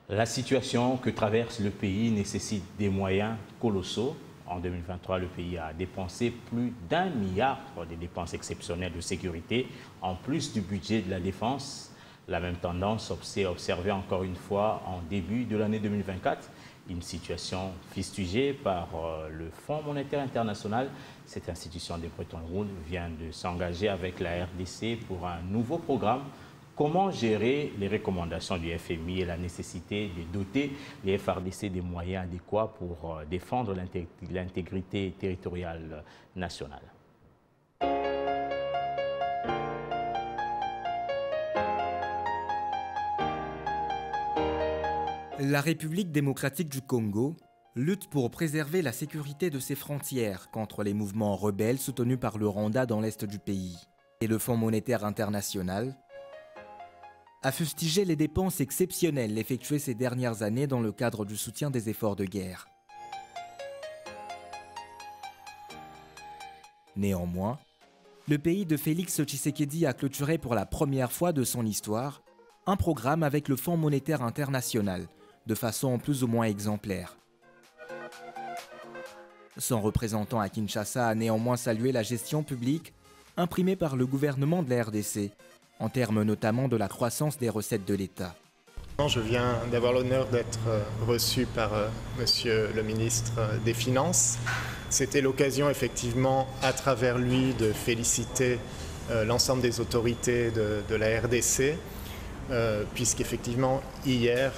La situation que traverse le pays nécessite des moyens colossaux. En 2023, le pays a dépensé plus d'1 milliard de dépenses exceptionnelles de sécurité, en plus du budget de la défense. La même tendance s'est observée encore une fois en début de l'année 2024. Une situation fustigée par le Fonds monétaire international. Cette institution de Bretton Woods vient de s'engager avec la RDC pour un nouveau programme. Comment gérer les recommandations du FMI et la nécessité de doter les FRDC des moyens adéquats pour défendre l'intégrité territoriale nationale? La République démocratique du Congo lutte pour préserver la sécurité de ses frontières contre les mouvements rebelles soutenus par le Rwanda dans l'est du pays. Et le Fonds monétaire international a fustigé les dépenses exceptionnelles effectuées ces dernières années dans le cadre du soutien des efforts de guerre. Néanmoins, le pays de Félix Tshisekedi a clôturé pour la première fois de son histoire un programme avec le Fonds monétaire international, de façon plus ou moins exemplaire. Son représentant à Kinshasa a néanmoins salué la gestion publique imprimée par le gouvernement de la RDC, en termes notamment de la croissance des recettes de l'État. Je viens d'avoir l'honneur d'être reçu par Monsieur le ministre des Finances. C'était l'occasion effectivement, à travers lui, de féliciter l'ensemble des autorités de la RDC, puisqu'effectivement, hier,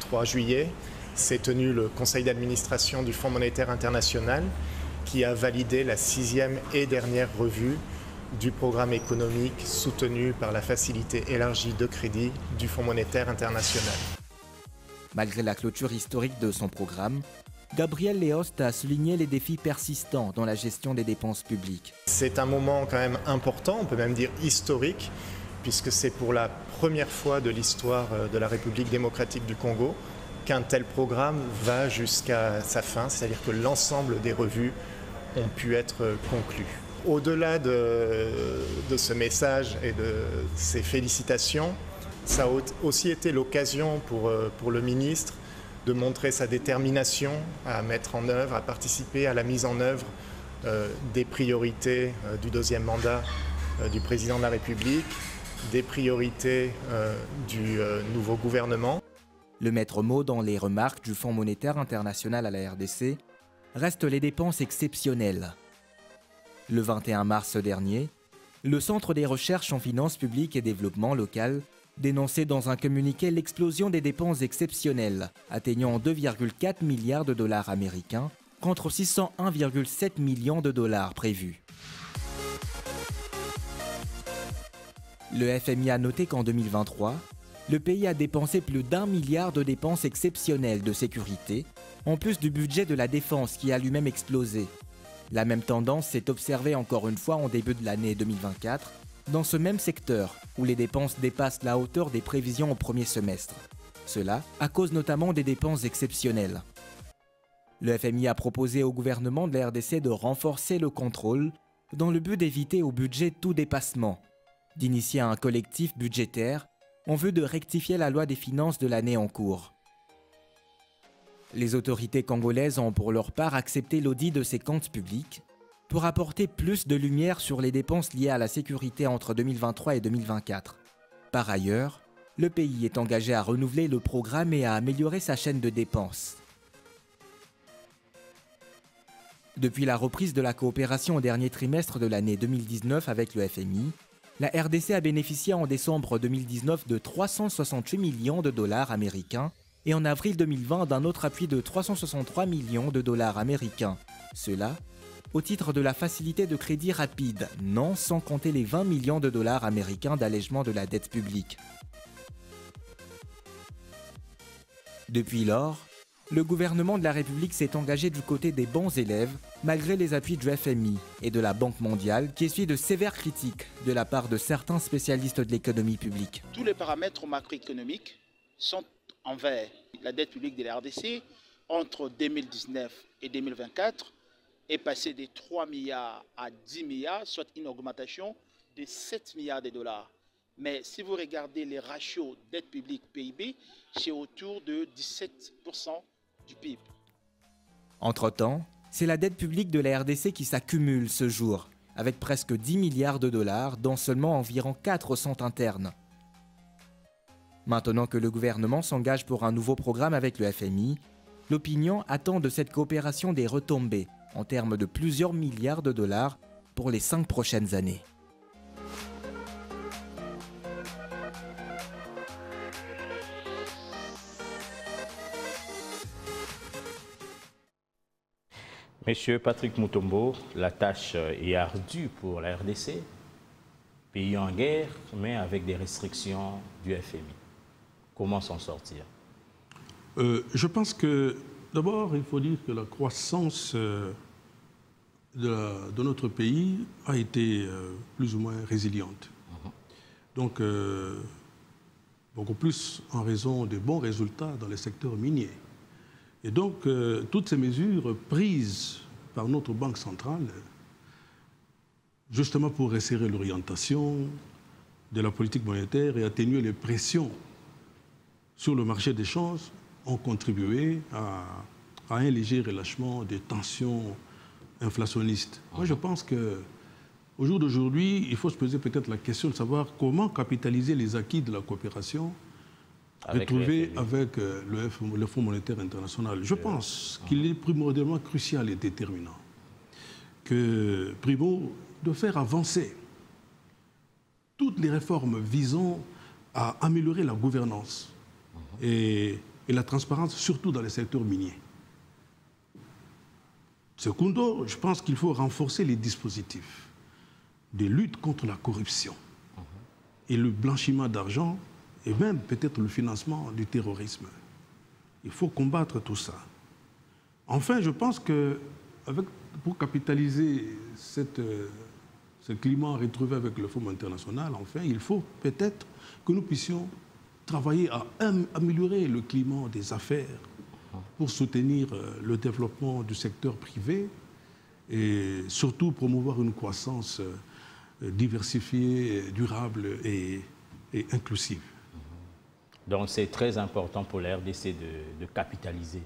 3 juillet, s'est tenu le conseil d'administration du Fonds monétaire international qui a validé la 6e et dernière revue du programme économique soutenu par la facilité élargie de crédit du Fonds monétaire international. Malgré la clôture historique de son programme, Gabriel Leost a souligné les défis persistants dans la gestion des dépenses publiques. C'est un moment quand même important, on peut même dire historique, puisque c'est pour la première fois de l'histoire de la République démocratique du Congo qu'un tel programme va jusqu'à sa fin, c'est-à-dire que l'ensemble des revues ont pu être conclues. Au-delà de ce message et de ces félicitations, ça a aussi été l'occasion pour le ministre de montrer sa détermination à mettre en œuvre, à participer à la mise en œuvre des priorités du 2e mandat du président de la République, des priorités du nouveau gouvernement. Le maître mot dans les remarques du Fonds monétaire international à la RDC reste les dépenses exceptionnelles. Le 21 mars dernier, le Centre des recherches en finances publiques et développement local dénonçait dans un communiqué l'explosion des dépenses exceptionnelles, atteignant 2,4 milliards de dollars américains contre 601,7 millions de dollars prévus. Le FMI a noté qu'en 2023, le pays a dépensé plus d'1 milliard de dépenses exceptionnelles de sécurité, en plus du budget de la défense qui a lui-même explosé. La même tendance s'est observée encore une fois en début de l'année 2024, dans ce même secteur où les dépenses dépassent la hauteur des prévisions au premier semestre. Cela à cause notamment des dépenses exceptionnelles. Le FMI a proposé au gouvernement de la RDC de renforcer le contrôle dans le but d'éviter au budget tout dépassement, d'initier un collectif budgétaire en vue de rectifier la loi des finances de l'année en cours. Les autorités congolaises ont pour leur part accepté l'audit de ces comptes publics pour apporter plus de lumière sur les dépenses liées à la sécurité entre 2023 et 2024. Par ailleurs, le pays est engagé à renouveler le programme et à améliorer sa chaîne de dépenses. Depuis la reprise de la coopération au dernier trimestre de l'année 2019 avec le FMI, la RDC a bénéficié en décembre 2019 de 368 millions de dollars américains et en avril 2020 d'un autre appui de 363 millions de dollars américains. Cela au titre de la facilité de crédit rapide, non sans compter les 20 millions de dollars américains d'allègement de la dette publique. Depuis lors, le gouvernement de la République s'est engagé du côté des bons élèves, malgré les appuis du FMI et de la Banque mondiale, qui essuient de sévères critiques de la part de certains spécialistes de l'économie publique. Tous les paramètres macroéconomiques sont envers la dette publique de la RDC entre 2019 et 2024 est passé de 3 milliards à 10 milliards, soit une augmentation de 7 milliards de dollars. Mais si vous regardez les ratios dette publique PIB, c'est autour de 17% du PIB. Entre-temps, c'est la dette publique de la RDC qui s'accumule ce jour, avec presque 10 milliards de dollars, dont seulement environ 4 sont internes. Maintenant que le gouvernement s'engage pour un nouveau programme avec le FMI, l'opinion attend de cette coopération des retombées, en termes de plusieurs milliards de dollars pour les 5 prochaines années. Monsieur Patrick Mutombo, la tâche est ardue pour la RDC, pays en guerre, mais avec des restrictions du FMI. Comment s'en sortir? Je pense que, d'abord, il faut dire que la croissance de notre pays a été plus ou moins résiliente. Donc, beaucoup plus en raison de bons résultats dans le secteur minier. Et donc, toutes ces mesures prises par notre Banque centrale, justement pour resserrer l'orientation de la politique monétaire et atténuer les pressions sur le marché des changes, ont contribué à un léger relâchement des tensions inflationnistes. Moi, je pense qu'au jour d'aujourd'hui, il faut se poser peut-être la question de savoir comment capitaliser les acquis de la coopération retrouvés avec le Fonds monétaire international. Je pense qu'il est primordialement crucial et déterminant de faire avancer toutes les réformes visant à améliorer la gouvernance et la transparence, surtout dans les secteurs miniers. Secondo, je pense qu'il faut renforcer les dispositifs de lutte contre la corruption et le blanchiment d'argent et même peut-être le financement du terrorisme. Il faut combattre tout ça. Enfin, je pense que pour capitaliser ce climat retrouvé avec le Fonds international, enfin, il faut peut-être que nous puissions travailler à améliorer le climat des affaires pour soutenir le développement du secteur privé et surtout promouvoir une croissance diversifiée, durable et inclusive. Donc c'est très important pour la RDC de capitaliser.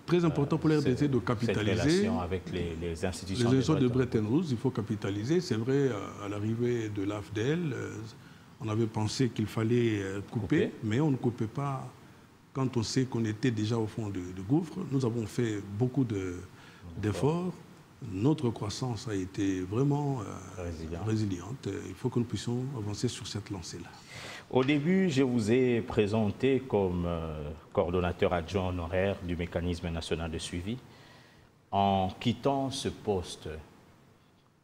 Très important pour la RDC de capitaliser. Cette relation avec les institutions. Les institutions de Bretton Woods, il faut capitaliser. C'est vrai, à l'arrivée de l'AFDL, on avait pensé qu'il fallait couper, mais on ne coupait pas quand on sait qu'on était déjà au fond du gouffre. Nous avons fait beaucoup d'efforts. Notre croissance a été vraiment résiliente. Il faut que nous puissions avancer sur cette lancée-là. Au début, je vous ai présenté comme coordonnateur adjoint honoraire du mécanisme national de suivi. En quittant ce poste,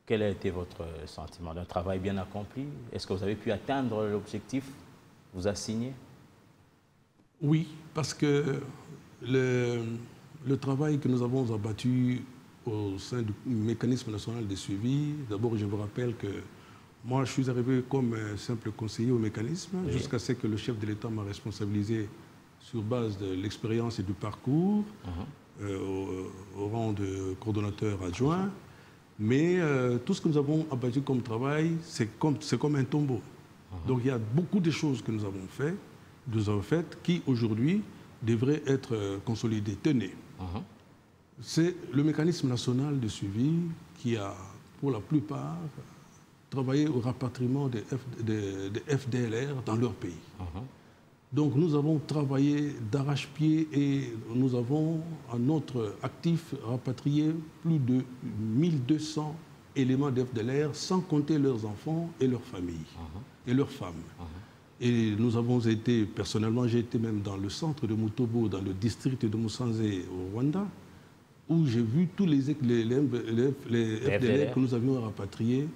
quel a été votre sentiment d'un travail bien accompli? Est-ce que vous avez pu atteindre l'objectif vous assigné? Oui, parce que le travail que nous avons abattu au sein du mécanisme national de suivi, d'abord je vous rappelle que moi je suis arrivé comme simple conseiller au mécanisme jusqu'à ce que le chef de l'État m'a responsabilisé sur base de l'expérience et du parcours au rang de coordonnateur adjoint. Mais tout ce que nous avons abattu comme travail, c'est comme un tombeau. Donc il y a beaucoup de choses que nous avons faites qui aujourd'hui devraient être consolidées. Tenez. C'est le mécanisme national de suivi qui a, pour la plupart, travaillé au rapatriement des FDLR dans leur pays. Donc nous avons travaillé d'arrache-pied et nous avons, à notre actif, rapatrié plus de 1200 éléments d'FDLR, sans compter leurs enfants et leurs familles, et leurs femmes. Et nous avons été, personnellement, j'ai été même dans le centre de Mutobo, dans le district de Musanze au Rwanda, où j'ai vu tous les FDLR que nous avions rapatriés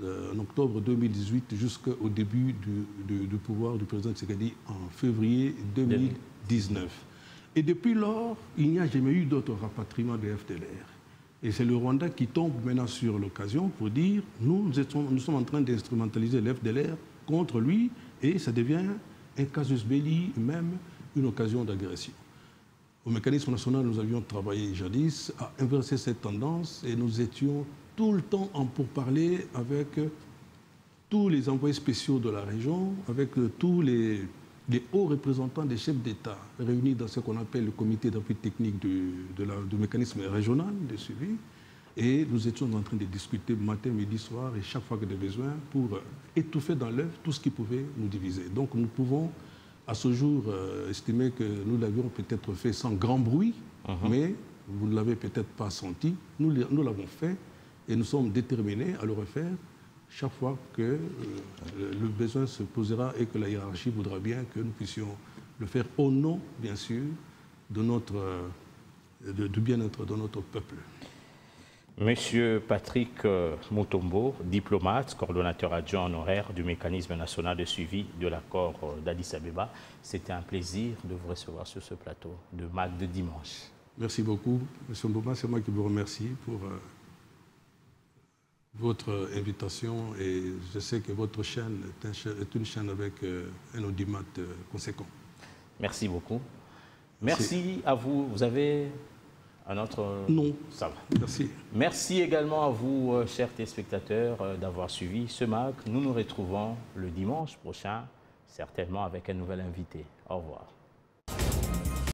en octobre 2018 jusqu'au début du pouvoir du président Tshisekedi en février 2019. Et depuis lors, il n'y a jamais eu d'autres rapatriements de FDLR. Et c'est le Rwanda qui tombe maintenant sur l'occasion pour dire nous sommes en train d'instrumentaliser l'FDLR contre lui et ça devient un casus belli, même une occasion d'agression. Au mécanisme national, nous avions travaillé jadis à inverser cette tendance et nous étions tout le temps en pourparlers avec tous les envoyés spéciaux de la région, avec tous les hauts représentants des chefs d'État réunis dans ce qu'on appelle le comité d'appui technique du mécanisme régional de suivi. Et nous étions en train de discuter matin, midi, soir et chaque fois que de besoin pour étouffer dans l'œuf tout ce qui pouvait nous diviser. Donc nous pouvons à ce jour estimer que nous l'avions peut-être fait sans grand bruit, mais vous ne l'avez peut-être pas senti. Nous l'avons fait et nous sommes déterminés à le refaire chaque fois que le besoin se posera et que la hiérarchie voudra bien que nous puissions le faire au nom, bien sûr, de du bien-être de notre peuple. Monsieur Patrick Mutombo, diplomate, coordonnateur adjoint honoraire du mécanisme national de suivi de l'accord d'Addis Abeba, c'était un plaisir de vous recevoir sur ce plateau de MAC de dimanche. Merci beaucoup, Monsieur Mboma. C'est moi qui vous remercie pour votre invitation et je sais que votre chaîne est une chaîne avec un audimat conséquent. Merci beaucoup. Merci à vous. Vous avez un autre... Non. Ça va. Merci. Merci également à vous, chers téléspectateurs, d'avoir suivi ce MAC. Nous nous retrouvons le dimanche prochain, certainement avec un nouvel invité. Au revoir.